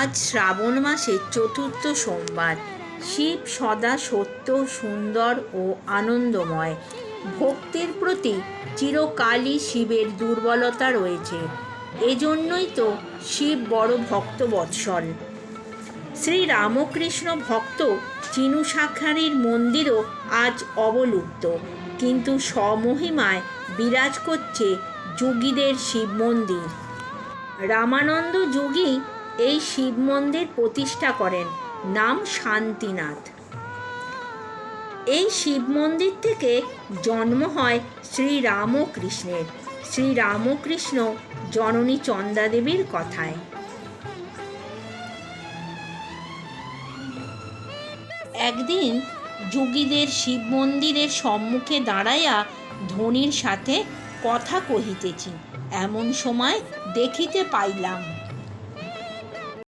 আজ শ্রাবণ মাসের চতুর্থ সোমবার। শিব সদা সত্য, সুন্দর ও আনন্দময়। ভক্তির প্রতি চিরকালই শিবের দুর্বলতা রয়েছে। এজন্যই তো শিব বড় ভক্তবৎসল। শ্রী রামকৃষ্ণ ভক্ত চিনু শাঁখারির মন্দিরও আজ অবলুপ্ত, কিন্তু স্বমহিমায় বিরাজ করছে যোগীদের শিব মন্দির। রামানন্দ যোগী এই শিব মন্দির প্রতিষ্ঠা করেন, নাম শান্তিনাথ। এই শিব মন্দির থেকে জন্ম হয় শ্রী রামকৃষ্ণের। শ্রী রামকৃষ্ণ জননী চন্দা দেবীর কথায়। একদিন যোগীদের শিব মন্দিরের সম্মুখে দাঁড়াইয়া ধনির সাথে কথা কহিতেছি, এমন সময় দেখিতে পাইলাম